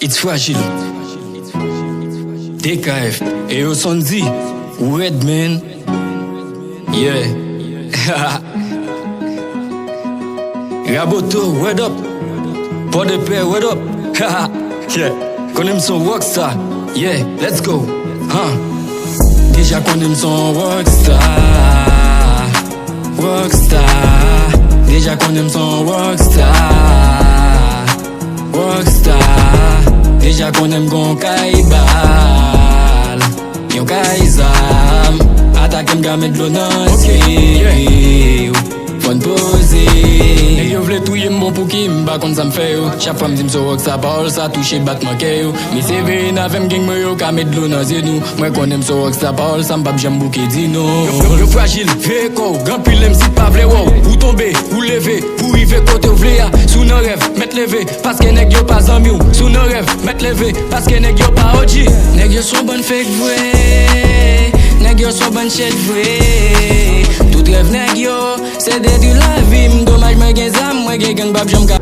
It's fragile. DKF. Et yo son dit, red man. Yeah. Raboto, what up? Pour de paix, what up? Yeah. Connais son Rockstar. Yeah, let's go. Déjà connais son Rockstar. Rockstar. Déjà connais son Rockstar. Rockstar. Déjà connais gon kaibal. Yon kaizam. Attaque m'game de l'eau dans le Fon pose. Et yo vle touye mon pou ki m'ba kon sa m'fè yo. Chaque fois m'dim so Rockstar parole ça touche batman ke yo. Mi CV n'avem gang me yo ka met de l'eau dans zenou. Moi konem so Rockstar parole ça m'bab j'aime bouke dino. Yo fragile, véco, grand pile m'si pas vle wow. Ou tomber, ou lever, pour rive côté ou vle ya. Sous nos rêves, met lever, parce que nèg yo pas zanmi ou. Sous nos rêves, met lever, parce que nèg yo pas OG. Nèg yo son bonne fake vrai. Nèg yo son bonne shit vrai. Tout rêve nèg yo, c'est détruire la vie. M'dommage moi gen zam, moi gen gang bab j'aime ka.